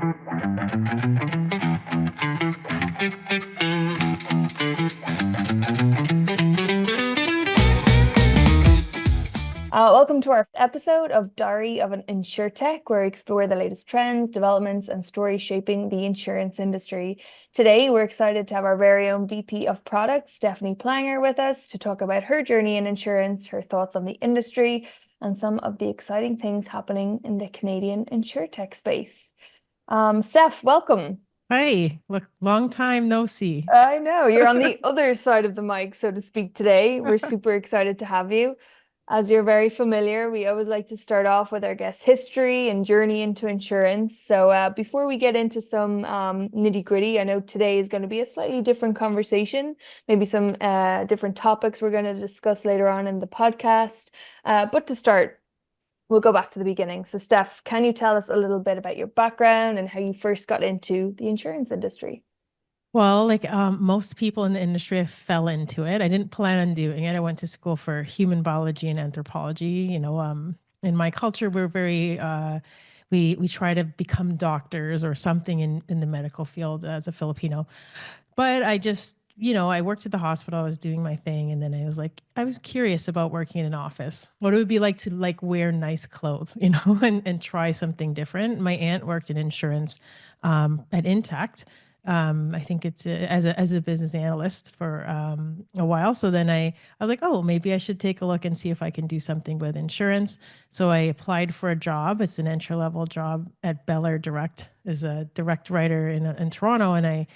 Welcome to our episode of Diary of an Insurtech, where we explore the latest trends, developments, and stories shaping the insurance industry. Today, we're excited to have our very own VP of Product, Stephanie Plangger, with us to talk about her journey in insurance, her thoughts on the industry, and some of the exciting things happening in the Canadian insurtech space. Steph, welcome. Hi, look, long time no see. I know you're on the other side of the mic, so to speak, today. We're super excited to have you. As you're very familiar, we always like to start off with our guest history and journey into insurance. So before we get into some nitty-gritty, I know today is going to be a slightly different conversation, maybe some different topics we're going to discuss later on in the podcast. But to start, we'll go back to the beginning. So Steph, can you tell us a little bit about your background and how you first got into the insurance industry? Well, most people in the industry, I fell into it. I didn't plan on doing it. I went to school for human biology and anthropology. In my culture, we're very we try to become doctors or something in the medical field as a Filipino. But I just, I worked at the hospital. I was doing my thing, and then I was curious about working in an office. What it would be like to wear nice clothes, and try something different. My aunt worked in insurance at Intact. I think it's as a business analyst for a while. So then I was like, oh, maybe I should take a look and see if I can do something with insurance. So I applied for a job. It's an entry level job at Bel Air Direct as a direct writer in Toronto, and I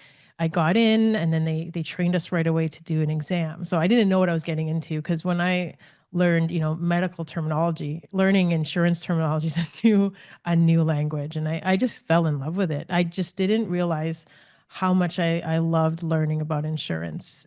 got in, and then they trained us right away to do an exam. So I didn't know what I was getting into, because when I learned, medical terminology, learning insurance terminology is a new language, and I just fell in love with it. I just didn't realize how much I loved learning about insurance.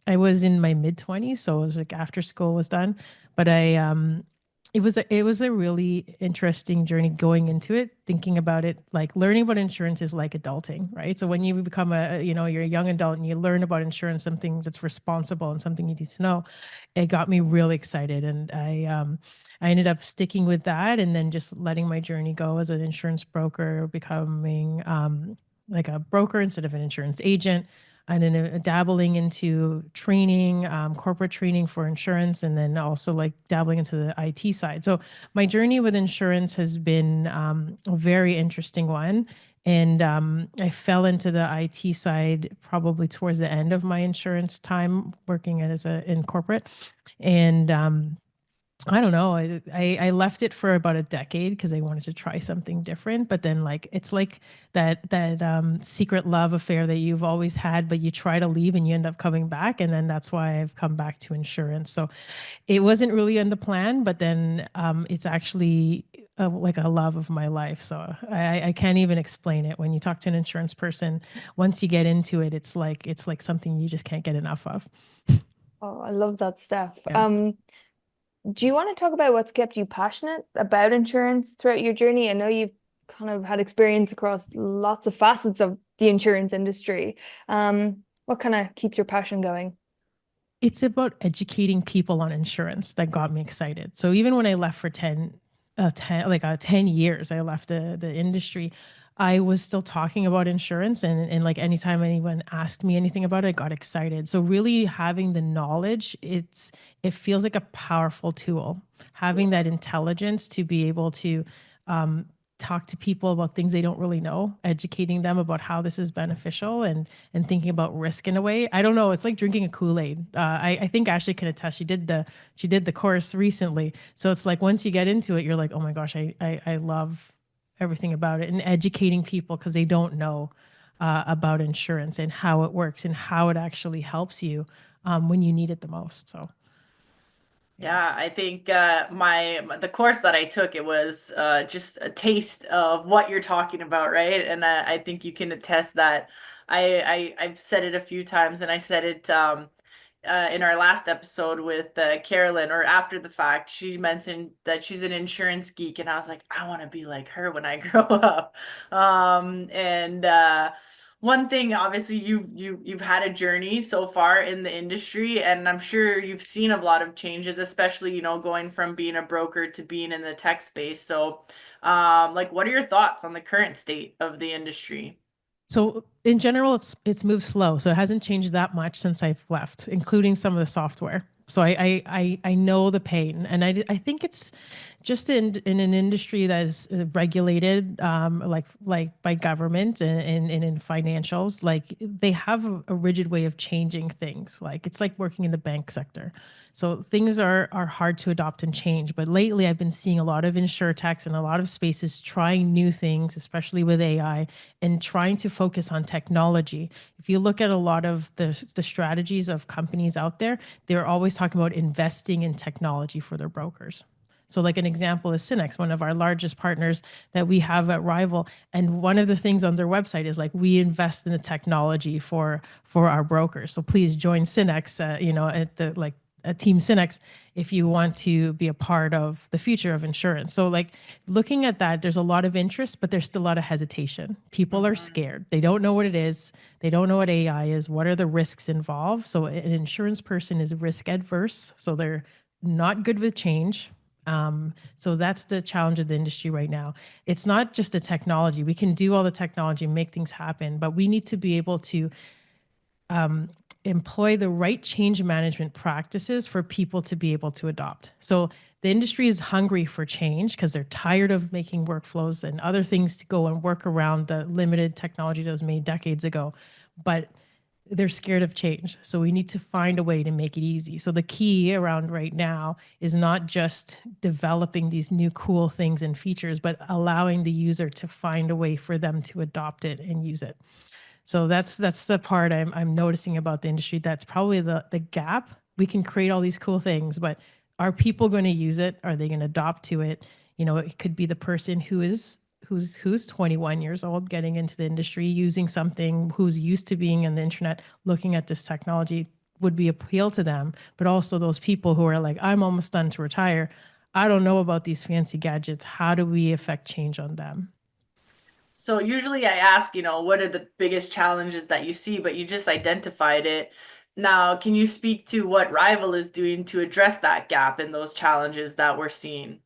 I was in my mid 20s, so it was like after school was done, but it was a really interesting journey going into it, thinking about it, like learning about insurance is like adulting, right? So when you become you're a young adult and you learn about insurance, something that's responsible and something you need to know, it got me really excited. And I ended up sticking with that, and then just letting my journey go as an insurance broker, becoming like a broker instead of an insurance agent, and then dabbling into training, corporate training for insurance, and then also like dabbling into the IT side. So my journey with insurance has been a very interesting one. And I fell into the IT side probably towards the end of my insurance time working in corporate. And I don't know. I left it for about a decade because I wanted to try something different. But then it's like that secret love affair that you've always had, but you try to leave and you end up coming back. And then that's why I've come back to insurance. So it wasn't really in the plan, but then it's actually like a love of my life. So I can't even explain it. When you talk to an insurance person, once you get into it, it's like something you just can't get enough of. Oh, I love that, Steph. Yeah. Do you want to talk about what's kept you passionate about insurance throughout your journey? I know you've kind of had experience across lots of facets of the insurance industry. What kind of keeps your passion going? It's about educating people on insurance that got me excited. So even when I left for 10 years, I left the industry, I was still talking about insurance, and like anytime anyone asked me anything about it, I got excited. So really having the knowledge, it feels like a powerful tool. Having that intelligence to be able to um, talk to people about things they don't really know, educating them about how this is beneficial, and thinking about risk in a way. I don't know. It's like drinking a Kool-Aid. I think Ashley can attest. She did the course recently. So it's like once you get into it, you're like, oh my gosh, I love everything about it, and educating people because they don't know about insurance and how it works and how it actually helps you when you need it the most. So yeah. Yeah, I think the course that I took, it was just a taste of what you're talking about, right? And I think you can attest that I've said it a few times, and I said it in our last episode with Carolyn, or after the fact, she mentioned that she's an insurance geek, and I was like, I want to be like her when I grow up. And one thing, obviously, you've had a journey so far in the industry, and I'm sure you've seen a lot of changes, especially, going from being a broker to being in the tech space. So, like, what are your thoughts on the current state of the industry? So in general, it's moved slow. So it hasn't changed that much since I've left, including some of the software. So I know the pain, and I think it's just in an industry that is regulated, like by government and in financials. Like they have a rigid way of changing things. Like it's like working in the bank sector. So things are hard to adopt and change. But lately, I've been seeing a lot of insurtechs and a lot of spaces trying new things, especially with AI, and trying to focus on technology. If you look at a lot of the strategies of companies out there, they're always talking about investing in technology for their brokers. So like an example is Synex, one of our largest partners that we have at Rival. And one of the things on their website is like, we invest in the technology for our brokers. So please join Synex, at the like Team Synex if you want to be a part of the future of insurance. So like looking at that, there's a lot of interest, but there's still a lot of hesitation. People are scared. They don't know what it is. They don't know what AI is. What are the risks involved? So an insurance person is risk adverse. So they're not good with change. So that's the challenge of the industry right now. It's not just the technology. We can do all the technology and make things happen, but we need to be able to employ the right change management practices for people to be able to adopt. So the industry is hungry for change because they're tired of making workflows and other things to go and work around the limited technology that was made decades ago. But they're scared of change. So we need to find a way to make it easy. So the key around right now is not just developing these new cool things and features, but allowing the user to find a way for them to adopt it and use it. So that's the part I'm noticing about the industry. That's probably the gap. We can create all these cool things, but are people going to use it? Are they going to adopt to it? It could be the person who's 21 years old getting into the industry, using something, who's used to being on the internet, looking at this technology would be appeal to them, but also those people who are like, I'm almost done to retire. I don't know about these fancy gadgets. How do we affect change on them? So usually I ask, what are the biggest challenges that you see, but you just identified it. Now, can you speak to what Rival is doing to address that gap and those challenges that we're seeing?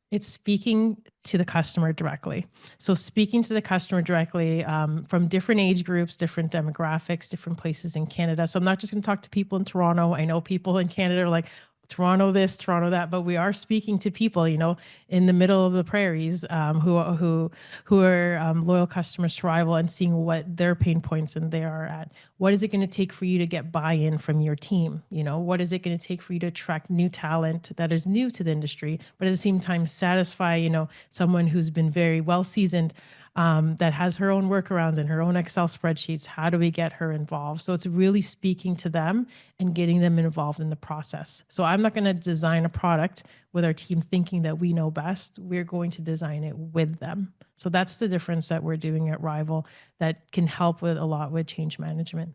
It's speaking to the customer directly. So speaking to the customer directly from different age groups, different demographics, different places in Canada. So I'm not just going to talk to people in Toronto. I know people in Canada are like, Toronto this, Toronto that, but we are speaking to people, in the middle of the prairies, who are loyal customers to Rival, and seeing what their pain points and they are at. What is it going to take for you to get buy-in from your team? What is it going to take for you to attract new talent that is new to the industry, but at the same time satisfy, someone who's been very well seasoned, that has her own workarounds and her own Excel spreadsheets. How do we get her involved? So it's really speaking to them and getting them involved in the process. So I'm not going to design a product with our team thinking that we know best. We're going to design it with them. So that's the difference that we're doing at Rival that can help with a lot with change management.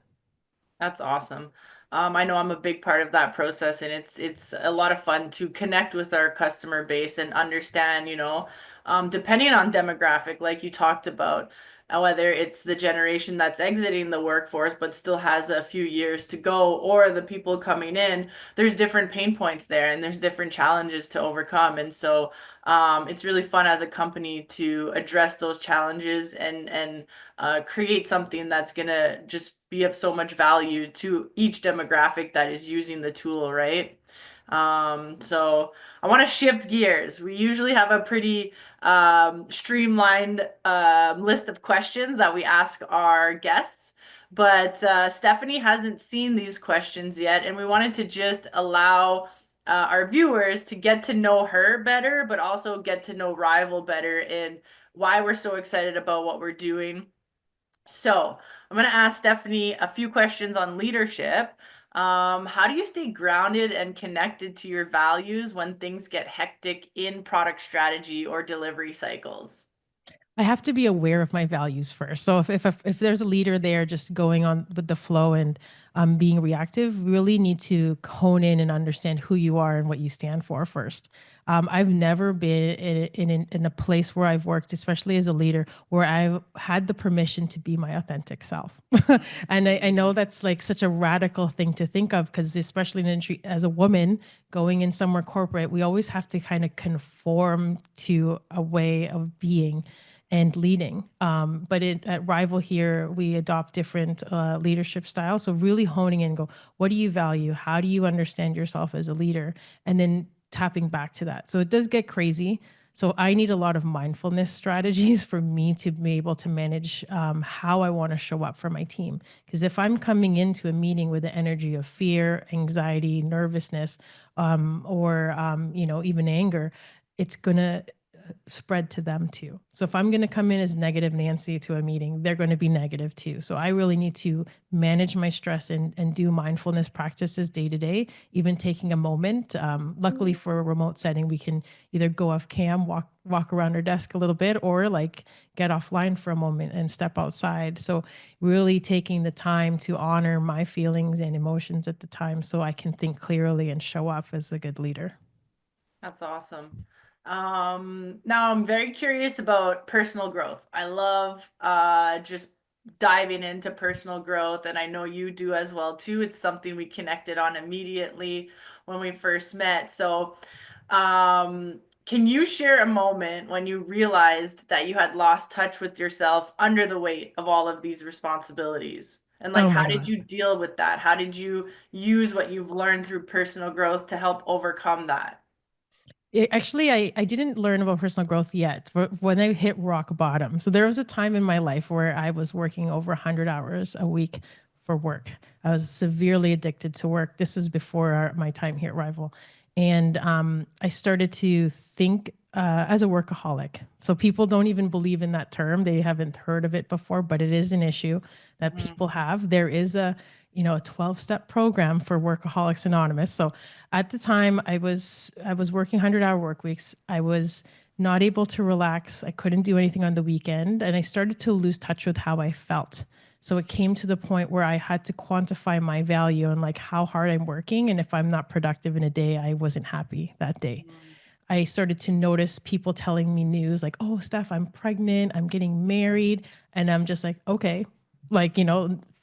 That's awesome. I know I'm a big part of that process, and it's a lot of fun to connect with our customer base and understand, depending on demographic, like you talked about, whether it's the generation that's exiting the workforce but still has a few years to go, or the people coming in, there's different pain points there, and there's different challenges to overcome. And so, it's really fun as a company to address those challenges and create something that's gonna just be of so much value to each demographic that is using the tool, right? So I want to shift gears. We usually have a pretty streamlined list of questions that we ask our guests, but Stephanie hasn't seen these questions yet, and we wanted to just allow our viewers to get to know her better, but also get to know Rival better and why we're so excited about what we're doing. So I'm going to ask Stephanie a few questions on leadership. How do you stay grounded and connected to your values when things get hectic in product strategy or delivery cycles? I have to be aware of my values first. So if there's a leader there just going on with the flow and being reactive, really need to hone in and understand who you are and what you stand for first. I've never been in a place where I've worked, especially as a leader, where I've had the permission to be my authentic self. And I know that's like such a radical thing to think of, because especially in industry as a woman going in somewhere corporate, we always have to kind of conform to a way of being and leading. But at Rival here, we adopt different leadership styles. So really honing in, go, what do you value? How do you understand yourself as a leader? And then tapping back to that. So it does get crazy. So I need a lot of mindfulness strategies for me to be able to manage how I want to show up for my team. Because if I'm coming into a meeting with the energy of fear, anxiety, nervousness, or even anger, it's gonna spread to them too. So if I'm going to come in as negative Nancy to a meeting, they're going to be negative too. So I really need to manage my stress and do mindfulness practices day to day, even taking a moment. Luckily for a remote setting, we can either go off cam, walk around our desk a little bit, or like get offline for a moment and step outside. So really taking the time to honor my feelings and emotions at the time so I can think clearly and show up as a good leader. That's awesome. Now I'm very curious about personal growth. I love just diving into personal growth, and I know you do as well too. It's something we connected on immediately when we first met. So, can you share a moment when you realized that you had lost touch with yourself under the weight of all of these responsibilities? And like, Oh how my did God. you deal with that? How did you use what you've learned through personal growth to help overcome that? Actually, I didn't learn about personal growth yet when I hit rock bottom. So there was a time in my life where I was working over 100 hours a week for work. I was severely addicted to work. This was before my time here at Rival. And I started to think as a workaholic. So people don't even believe in that term. They haven't heard of it before, but it is an issue that Mhm. people have. There is a 12-step program for Workaholics Anonymous. So at the time I was working 100-hour work weeks. I was not able to relax. I couldn't do anything on the weekend, and I started to lose touch with how I felt. So it came to the point where I had to quantify my value and like how hard I'm working, and if I'm not productive in a day, I wasn't happy that day. I started to notice people telling me news like, "Oh, Steph, I'm pregnant, I'm getting married." And I'm just like, "Okay." Like,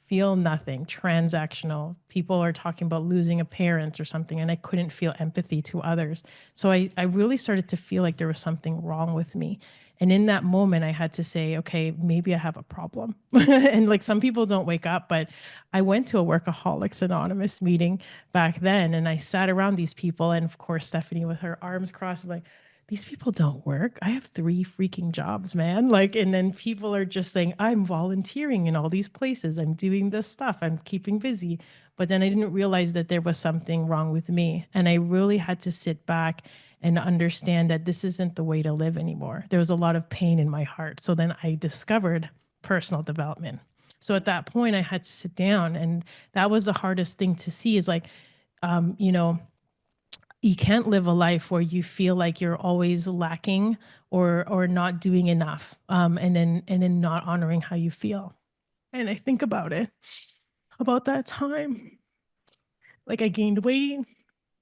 feel nothing, transactional. People are talking about losing a parent or something, and I couldn't feel empathy to others. So I really started to feel like there was something wrong with me. And in that moment, I had to say, okay, maybe I have a problem. And like some people don't wake up, but I went to a Workaholics Anonymous meeting back then, and I sat around these people. And of course, Stephanie with her arms crossed, I'm like, these people don't work. I have 3 freaking jobs, man. Like, and then people are just saying, I'm volunteering in all these places. I'm doing this stuff. I'm keeping busy. But then I didn't realize that there was something wrong with me. And I really had to sit back and understand that this isn't the way to live anymore. There was a lot of pain in my heart. So then I discovered personal development. So at that point, I had to sit down, and that was the hardest thing to see is like, um, you know, you can't live a life where you feel like you're always lacking or not doing enough, and then not honoring how you feel. And I think about it, about that time, like I gained weight,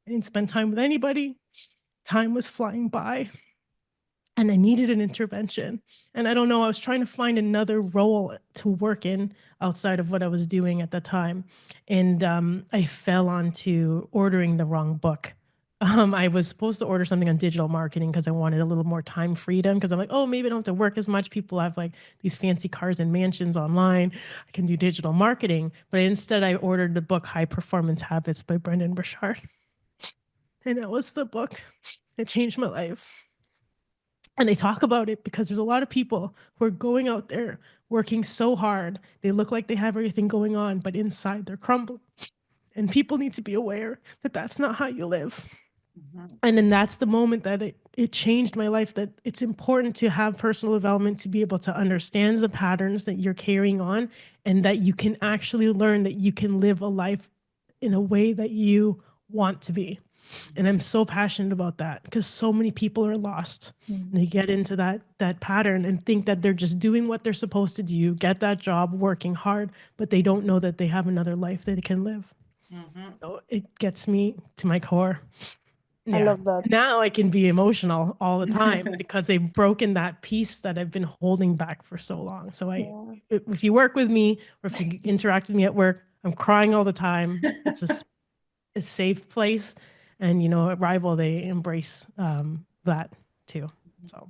I didn't spend time with anybody, time was flying by, and I needed an intervention. And I don't know, I was trying to find another role to work in outside of what I was doing at the time. And I fell onto ordering the wrong book. I was supposed to order something on digital marketing because I wanted a little more time freedom. Because I'm like, oh, maybe I don't have to work as much. People have like these fancy cars and mansions online. I can do digital marketing. But instead, I ordered the book High Performance Habits by Brendan Burchard. And that was the book that changed my life. And they talk about it because there's a lot of people who are going out there working so hard. They look like they have everything going on, but inside they're crumbling. And people need to be aware that that's not how you live. Mhm. And then that's the moment that it changed my life, that it's important to have personal development to be able to understand the patterns that you're carrying on, and that you can actually learn that you can live a life in a way that you want to be. And I'm so passionate about that because so many people are lost. Mm. They get into that pattern and think that they're just doing what they're supposed to do, get that job, working hard, but they don't know that they have another life that they can live. Mhm. So it gets me to my core. I Yeah. love that. Now I can be emotional all the time because they've broken that piece that I've been holding back for so long. So Yeah. if you work with me or if you interact with me at work, I'm crying all the time. It's a safe place. And, at Rival, they embrace that too. So.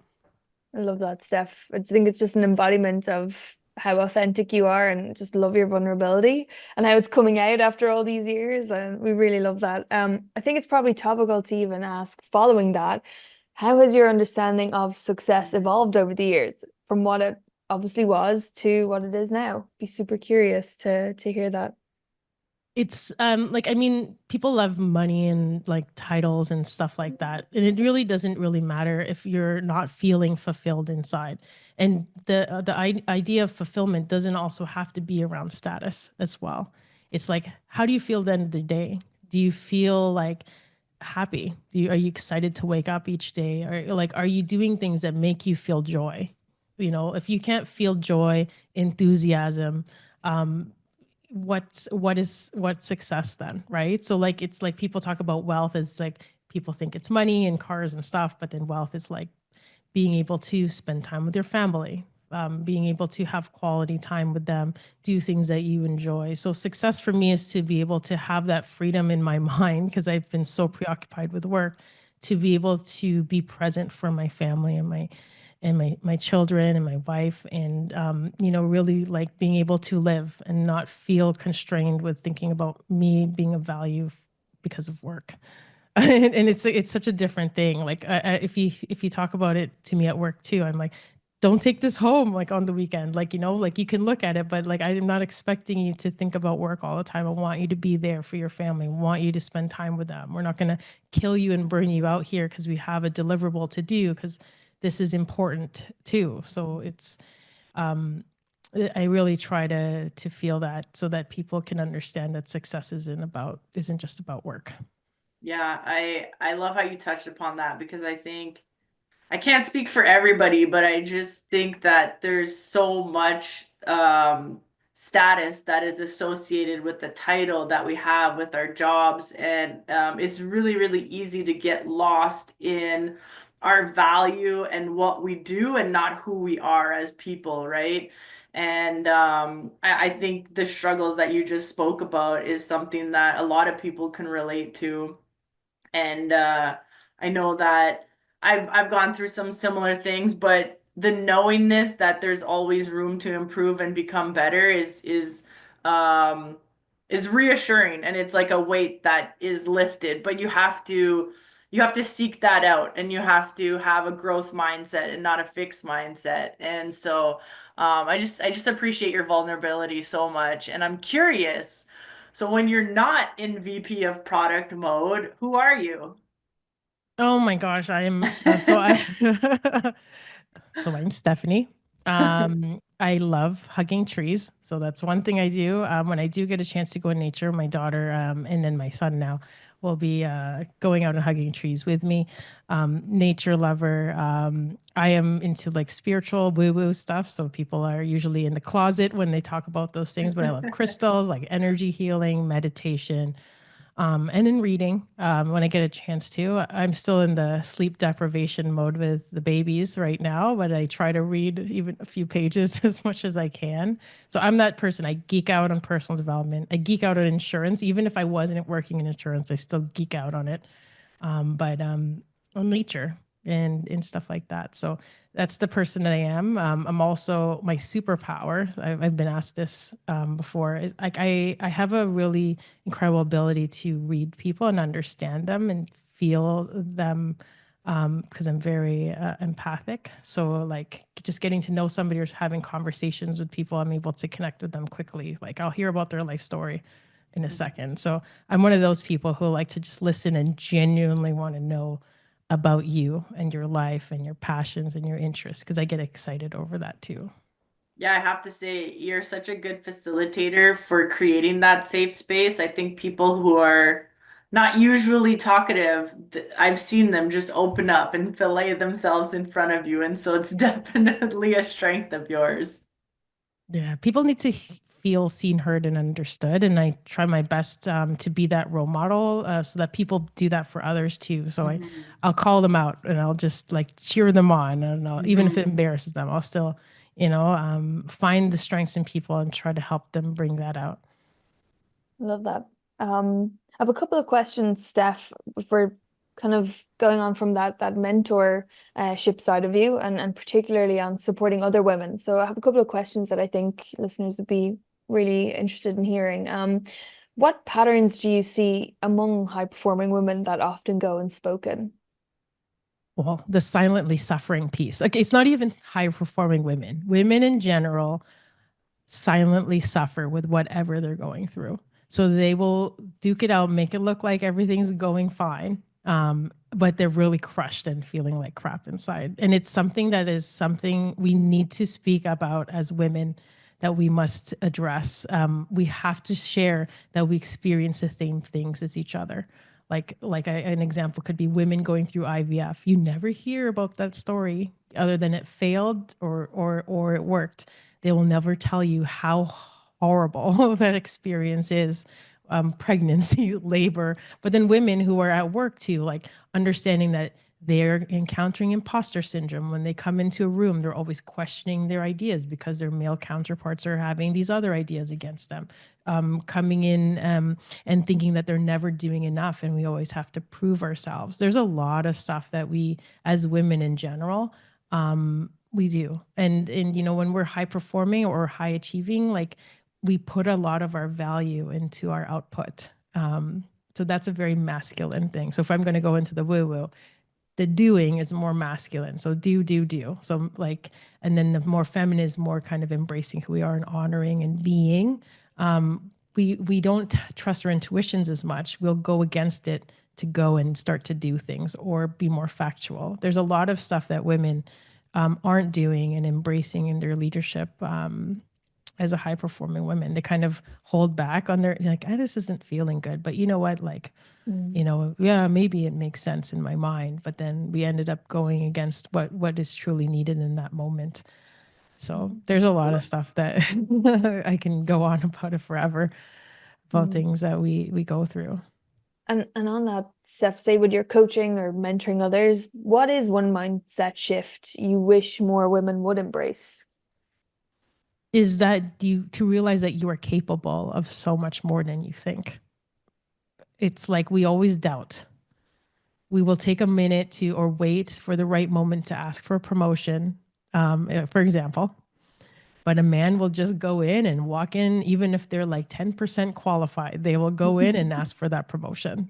I love that, Steph. I just think it's just an embodiment of how authentic you are and just love your vulnerability and how it's coming out after all these years. And we really love that. I think it's probably topical to even ask following that, how has your understanding of success evolved over the years from what it obviously was to what it is now? Be super curious to hear that. It's like, I mean, people love money and like titles and stuff like that, and it really doesn't really matter if you're not feeling fulfilled inside. And the idea of fulfillment doesn't also have to be around status as well. It's like, how do you feel at the end of the day? Do you feel like happy? Are you excited to wake up each day? Or like, are you doing things that make you feel joy? If you can't feel joy, enthusiasm, um, what's success then, right? So like, it's like people talk about wealth as like, people think it's money and cars and stuff, but then wealth is like being able to spend time with your family, being able to have quality time with them, do things that you enjoy. So success for me is to be able to have that freedom in my mind because I've been so preoccupied with work, to be able to be present for my family and my children and my wife, and really like being able to live and not feel constrained with thinking about me being of value because of work. And it's such a different thing. Like, if you talk about it to me at work too, I'm like, don't take this home like on the weekend. Like, like you can look at it, but like I'm not expecting you to think about work all the time. I want you to be there for your family. I want you to spend time with them. We're not going to kill you and burn you out here because we have a deliverable to do, because this is important too. So it's um I really try to feel that so that people can understand that success isn't just about work. Yeah, I love how you touched upon that because I think I can't speak for everybody, but I just think that there's so much status that is associated with the title that we have with our jobs, and it's really, really easy to get lost in our value and what we do and not who we are as people, right? And I think the struggles that you just spoke about is something that a lot of people can relate to. And I know that I've gone through some similar things, but the knowingness that there's always room to improve and become better um is reassuring, and it's like a weight that is lifted, but you have to seek that out, and you have to have a growth mindset and not a fixed mindset. And so I just appreciate your vulnerability so much, and I'm curious, so when you're not in VP of product mode, who are you? Oh my gosh, so I'm Stephanie. I love hugging trees. So that's one thing I do. When I do get a chance to go in nature, my daughter and then my son now will be going out and hugging trees with me. Nature lover. I am into like spiritual woo-woo stuff. So people are usually in the closet when they talk about those things, but I love crystals, like energy healing, meditation, and in reading when I get a chance to. I'm still in the sleep deprivation mode with the babies right now, but I try to read even a few pages as much as I can. So I'm that person. I geek out on personal development. I geek out on insurance. Even if I wasn't working in insurance, I still geek out on it. But on nature and stuff like that. So that's the person that I am. I'm also my superpower. I've been asked this before. Like I have a really incredible ability to read people and understand them and feel them because I'm very empathic. So like just getting to know somebody or having conversations with people, I'm able to connect with them quickly. Like I'll hear about their life story in a second. So I'm one of those people who like to just listen and genuinely want to know about you and your life and your passions and your interests because I get excited over that too. Yeah, I have to say, you're such a good facilitator for creating that safe space. I think people who are not usually talkative, I've seen them just open up and fillet themselves in front of you. And so it's definitely a strength of yours. Yeah, people need to feel seen, heard, and understood. And I try my best to be that role model so that people do that for others too. So Mhm. I'll call them out and I'll just like cheer them on. And even if it Mhm. embarrasses them, I'll still, find the strengths in people and try to help them bring that out. Love that. I have a couple of questions, Steph, if we're kind of going on from that mentor ship side of you, and particularly on supporting other women. So I have a couple of questions that I think listeners would be really interested in hearing. What patterns do you see among high performing women that often go unspoken? Well, the silently suffering piece. Like it's not even high performing women. Women in general silently suffer with whatever they're going through. So they will duke it out, make it look like everything's going fine. But they're really crushed and feeling like crap inside. And it's something we need to speak about as women that we must address. We have to share that we experience the same things as each other. An example could be women going through IVF. You never hear about that story other than it failed or it worked. They will never tell you how horrible that experience is, pregnancy, labor. But then women who are at work too, like understanding that they're encountering imposter syndrome. When they come into a room, they're always questioning their ideas because their male counterparts are having these other ideas against them. Coming in and thinking that they're never doing enough, and we always have to prove ourselves. There's a lot of stuff that we, as women in general, we do. And when we're high performing or high achieving, like we put a lot of our value into our output. So that's a very masculine thing. So if I'm going to go into the woo woo, the doing is more masculine. So do. So like, and then the more feminine is more kind of embracing who we are and honoring and being. We don't trust our intuitions as much. We'll go against it to go and start to do things or be more factual. There's a lot of stuff that women aren't doing and embracing in their leadership as a high performing women. They kind of hold back on their like, this isn't feeling good. But you know what? Like, Mm. yeah, maybe it makes sense in my mind, but then we ended up going against what is truly needed in that moment. So there's a lot of stuff that I can go on about it forever about Mm. things that we go through. And on that, Steph, say with your coaching or mentoring others, what is one mindset shift you wish more women would embrace? Is that you to realize that you are capable of so much more than you think. It's like we always doubt. We will take a minute to or wait for the right moment to ask for a promotion, for example. But a man will just go in and walk in, even if they're like 10% qualified, they will go in and ask for that promotion.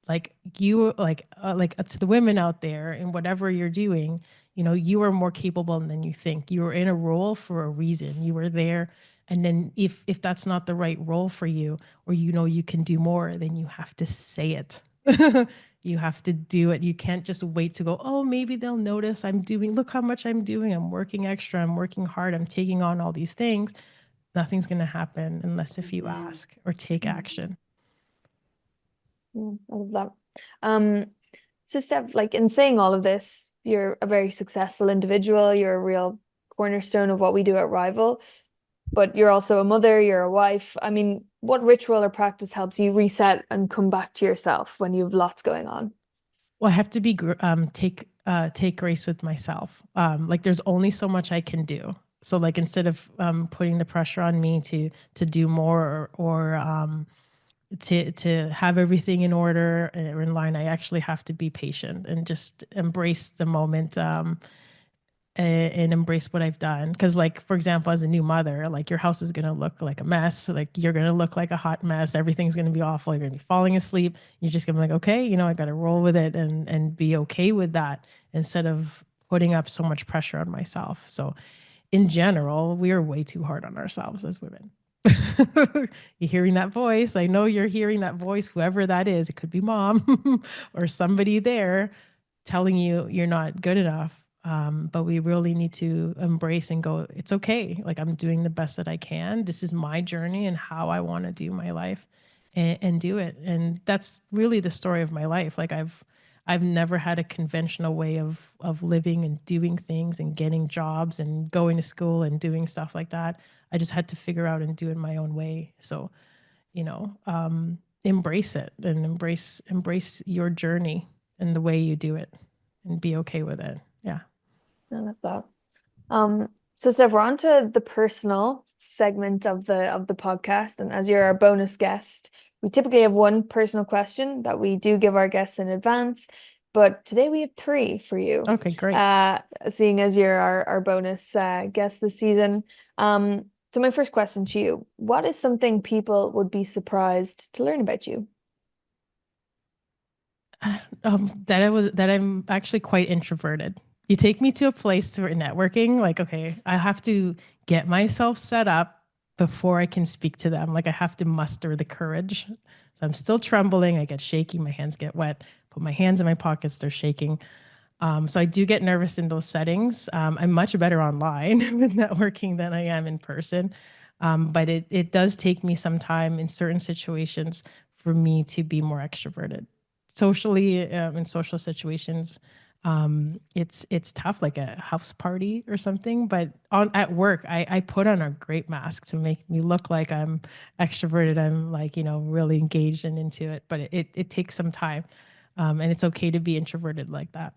Like you, to the women out there and whatever you're doing, you are more capable than you think. You are in a role for a reason. You are there. And then if that's not the right role for you, or you can do more, then you have to say it. You have to do it. You can't just wait to go, oh, maybe they'll notice look how much I'm doing. I'm working extra. I'm working hard. I'm taking on all these things. Nothing's going to happen unless if you Mhm. ask or take action. Yeah, I love that. Um, so Steph, like in saying all of this, you're a very successful individual. You're a real cornerstone of what we do at Rival, but you're also a mother, you're a wife. I mean, what ritual or practice helps you reset and come back to yourself when you have lots going on? Well, I have to take grace with myself. Like there's only so much I can do. So like instead of putting the pressure on me to do more or to have everything in order or in line, I actually have to be patient and just embrace the moment. And embrace what I've done. Because, like, for example, as a new mother, like your house is going to look like a mess. Like you're going to look like a hot mess. Everything's going to be awful. You're going to be falling asleep. You're just going to be like, okay, I got to roll with it and be okay with that instead of putting up so much pressure on myself. So, in general, we are way too hard on ourselves as women. You're hearing that voice. I know you're hearing that voice, whoever that is. It could be mom or somebody there telling you you're not good enough. But we really need to embrace and go, it's okay. Like I'm doing the best that I can. This is my journey and how I want to do my life. and do it. And that's really the story of my life. Like I've never had a conventional way of living and doing things and getting jobs and going to school and doing stuff like that. I just had to figure out and do it my own way. So, embrace it and embrace your journey and the way you do it and be okay with it. Yeah. I love that. So Steph, we're on to the personal segment of the podcast, and as you're our bonus guest, we typically have one personal question that we do give our guests in advance, but today we have three for you. Okay, great. Seeing as you're our bonus guest this season. So my first question to you, what is something people would be surprised to learn about you? That I'm actually quite introverted. You take me to a place for networking, like, okay, I have to get myself set up before I can speak to them. Like I have to muster the courage. So I'm still trembling. I get shaky. My hands get wet. Put my hands in my pockets. They're shaking. So I do get nervous in those settings. I'm much better online with networking than I am in person. But it does take me some time in certain situations for me to be more extroverted. Socially, in social situations, it's tough, like a house party or something. But at work, I put on a great mask to make me look like I'm extroverted. I'm like, really engaged and into it. But it takes some time, and it's okay to be introverted like that.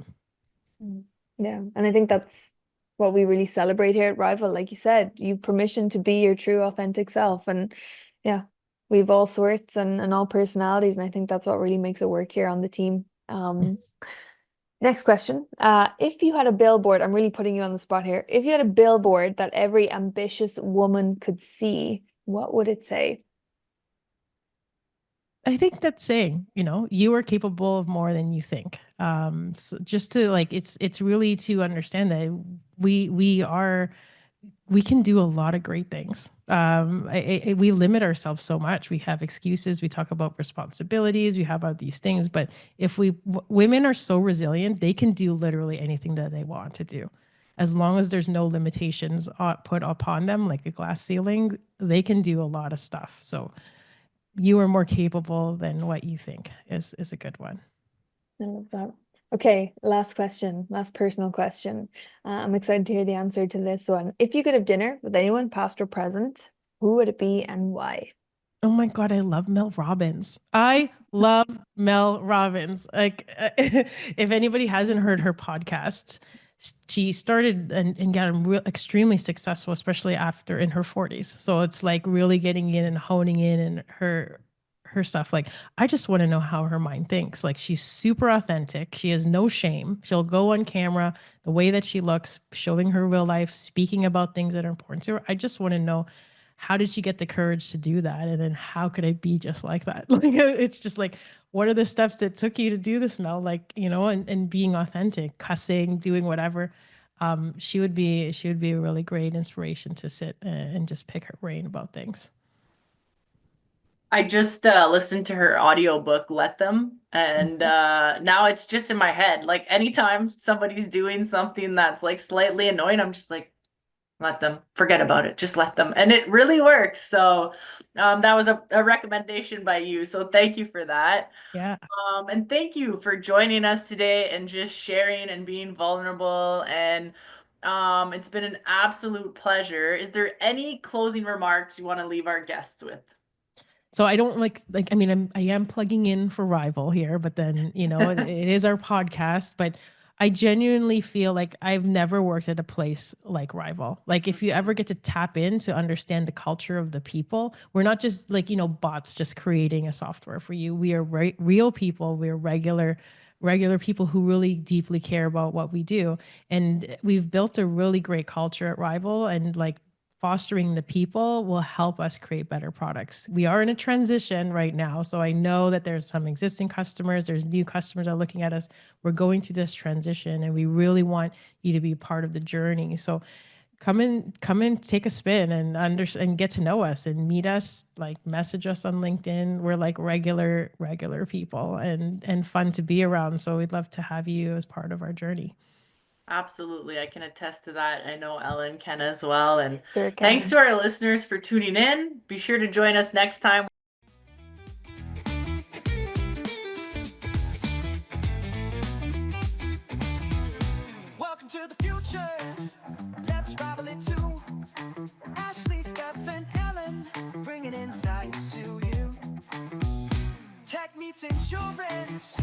Yeah, and I think that's what we really celebrate here at Rival. Like you said, you've permission to be your true authentic self. And yeah, we've all sorts and all personalities, and I think that's what really makes it work here on the team. Next question. If you had a billboard, I'm really putting you on the spot here. If you had a billboard that every ambitious woman could see, what would it say? I think that's saying, you are capable of more than you think. So just to like, it's really to understand that we can do a lot of great things. We limit ourselves so much. We have excuses. We talk about responsibilities. We have about these things, but if women are so resilient, they can do literally anything that they want to do. As long as there's no limitations put upon them, like a glass ceiling, they can do a lot of stuff. So you are more capable than what you think is a good one. I love that. Okay, last question, last personal question. I'm excited to hear the answer to this one. If you could have dinner with anyone, past or present, who would it be and why? Oh my God, I love Mel Robbins. I love Mel Robbins. Like, if anybody hasn't heard her podcast, she started and got extremely successful, especially after in her 40s. So it's like really getting in and honing in and her stuff. Like, I just want to know how her mind thinks. Like, she's super authentic. She has no shame. She'll go on camera, the way that she looks, showing her real life, speaking about things that are important to her. I just want to know, how did she get the courage to do that? And then how could I be just like that? Like, it's just like, what are the steps that took you to do this, Mel? Like, and being authentic, cussing, doing whatever. She would be a really great inspiration to sit and just pick her brain about things. I just listened to her audiobook, Let Them, and now it's just in my head. Like anytime somebody's doing something that's like slightly annoying, I'm just like, let them, forget about it, just let them. And it really works. So that was a recommendation by you. So thank you for that. Yeah. And thank you for joining us today and just sharing and being vulnerable. And it's been an absolute pleasure. Is there any closing remarks you want to leave our guests with? So I don't I mean, I am plugging in for Rival here, but then, it is our podcast, but I genuinely feel like I've never worked at a place like Rival. Like if you ever get to tap in to understand the culture of the people, we're not just like, bots just creating a software for you. We are real people. We're regular people who really deeply care about what we do. And we've built a really great culture at Rival, and like fostering the people will help us create better products. We are in a transition right now. So I know that there's some existing customers, there's new customers that are looking at us. We're going through this transition and we really want you to be part of the journey. So come in, take a spin and get to know us and meet us, like message us on LinkedIn. We're like regular people and fun to be around. So we'd love to have you as part of our journey. Absolutely. I can attest to that. I know Ellen can as well. And Sure thanks can. to our listeners for tuning in. Be sure to join us next time. Welcome to the future, let's rival it too. Ashley, Steph, and Ellen, bringing insights to you. Tech meets insurance,